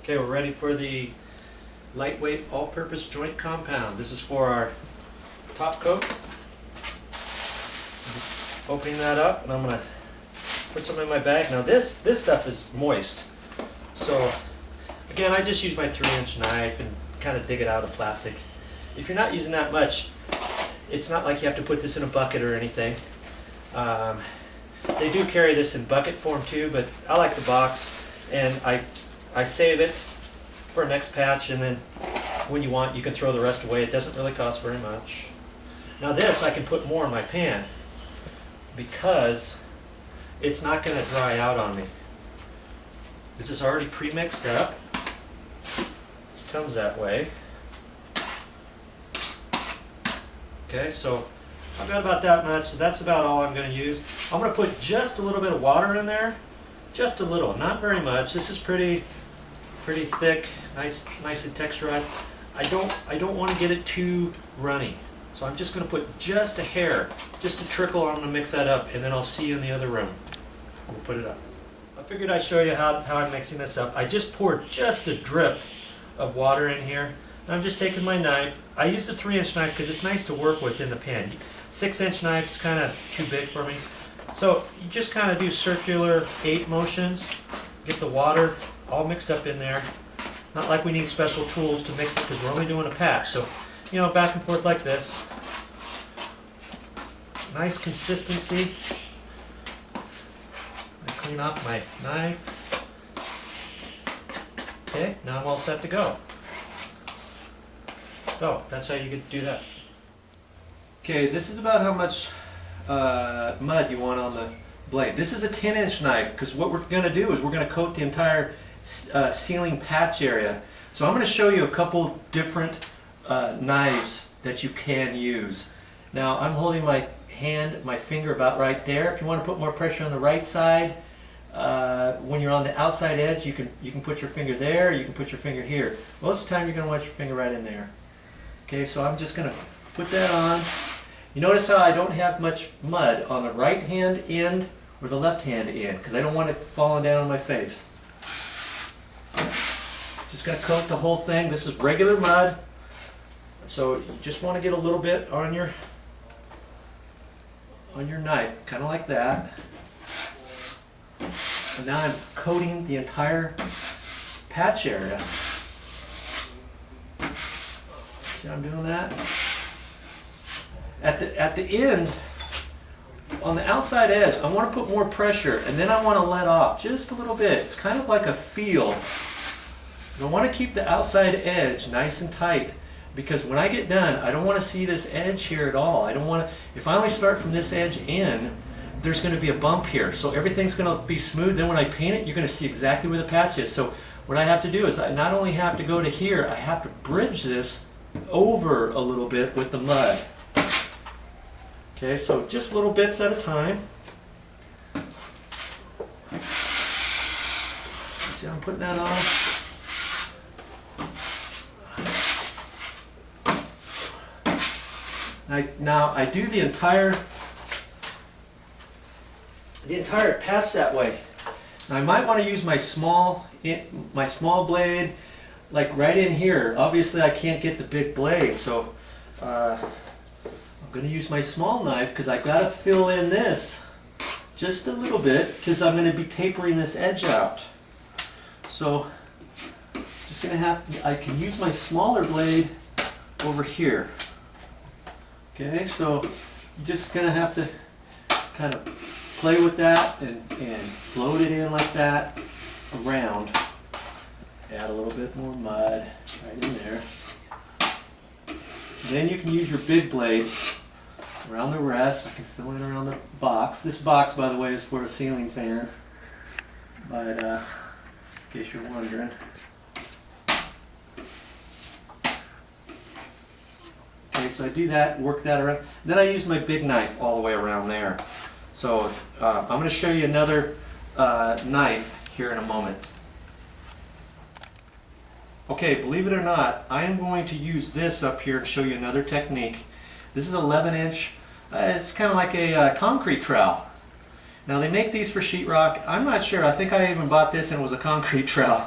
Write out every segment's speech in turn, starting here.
Okay, we're ready for the lightweight all-purpose joint compound. This is for our top coat. Just opening that up, and I'm going to put some in my bag. Now this stuff is moist, so again I just use my 3-inch knife and kind of dig it out of plastic. If you're not using that much, it's not like you have to put this in a bucket or anything. They do carry this in bucket form too, but I like the box, and I save it for next patch, and then when you want you can throw the rest away. It doesn't really cost very much. Now this I can put more in my pan because it's not going to dry out on me. This is already pre-mixed up. It comes that way. Okay, so I've got about that much, so that's about all I'm going to use. I'm going to put just a little bit of water in there, just a little, not very much. This is pretty thick, nice and texturized. I don't want to get it too runny, so I'm just going to put just a hair, just a trickle. I'm going to mix that up, and then I'll see you in the other room. We'll put it up. I figured I'd show you how I'm mixing this up. I just poured just a drip of water in here. And I'm just taking my knife. I use the 3-inch knife because it's nice to work with in the pan. 6-inch knife's kind of too big for me. So you just kind of do circular 8 motions. Get the water all mixed up in there. Not like we need special tools to mix it because we're only doing a patch. So, you know, back and forth like this. Nice consistency. I clean off my knife. Okay, now I'm all set to go. So that's how you get to do that. Okay, this is about how much mud you want on the blade. This is a 10-inch knife because what we're going to do is we're going to coat the entire ceiling patch area. So I'm going to show you a couple different knives that you can use. Now I'm holding my finger about right there. If you want to put more pressure on the right side, when you're on the outside edge, you can put your finger there, you can put your finger here. Most of the time you're going to want your finger right in there. Okay, so I'm just going to put that on. You notice how I don't have much mud on the right hand end or the left hand end because I don't want it falling down on my face. Just going to coat the whole thing. This is regular mud, so you just want to get a little bit on your knife, kind of like that. And now I'm coating the entire patch area. See how I'm doing that? At the end, on the outside edge, I want to put more pressure, and then I want to let off just a little bit. It's kind of like a feel. And I want to keep the outside edge nice and tight because when I get done, I don't want to see this edge here at all. I don't want to. If I only start from this edge in, there's going to be a bump here, so everything's going to be smooth. Then when I paint it, you're going to see exactly where the patch is. So what I have to do is I not only have to go to here, I have to bridge this over a little bit with the mud. Okay, so just little bits at a time. See how I'm putting that on? Now I do the entire patch that way. Now I might want to use my small blade, like right in here. Obviously I can't get the big blade, so I'm going to use my small knife because I've got to fill in this just a little bit because I'm going to be tapering this edge out. So just going to I can use my smaller blade over here. Okay, so you're just going to have to kind of play with that and float it in like that around. Add a little bit more mud right in there. Then you can use your big blade around the rest. I can fill in around the box. This box, by the way, is for a ceiling fan, but in case you're wondering. Okay, so I do that, work that around. Then I use my big knife all the way around there. So I'm going to show you another knife here in a moment. Okay, believe it or not, I am going to use this up here and show you another technique. This is 11-inch. It's kind of like a concrete trowel. Now they make these for sheetrock. I'm not sure. I think I even bought this and it was a concrete trowel.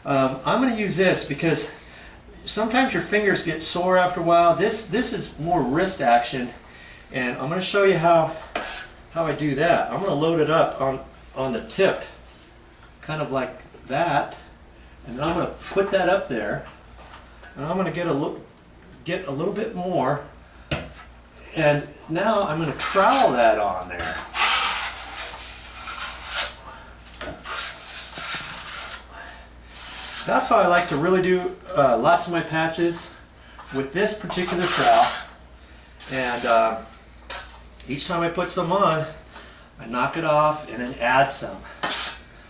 I'm going to use this because sometimes your fingers get sore after a while. This is more wrist action, and I'm going to show you how I do that. I'm going to load it up on the tip, kind of like that, and then I'm going to put that up there, and I'm going to get a little bit more, and now I'm going to trowel that on there. That's how I like to really do lots of my patches with this particular trowel. And each time I put some on, I knock it off and then add some,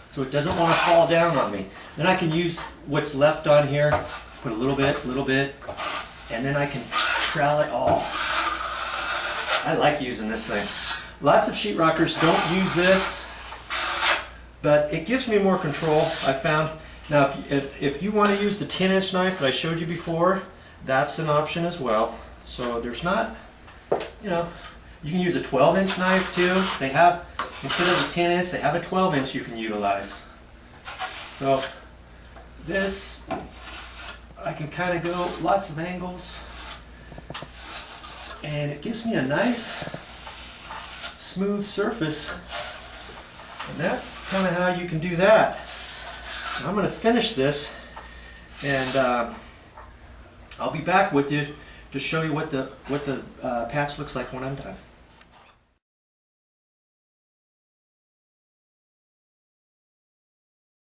so it doesn't want to fall down on me. Then I can use what's left on here, put a little bit, and then I can trowel it all. I like using this thing. Lots of sheetrockers don't use this, but it gives me more control, I found. Now, if you want to use the 10-inch knife that I showed you before, that's an option as well. So there's not, you know, you can use a 12-inch knife too. They have, instead of a 10-inch, they have a 12-inch you can utilize. So this, I can kind of go lots of angles, and it gives me a nice, smooth surface. And that's kind of how you can do that. I'm going to finish this, and I'll be back with you to show you what the patch looks like when I'm done.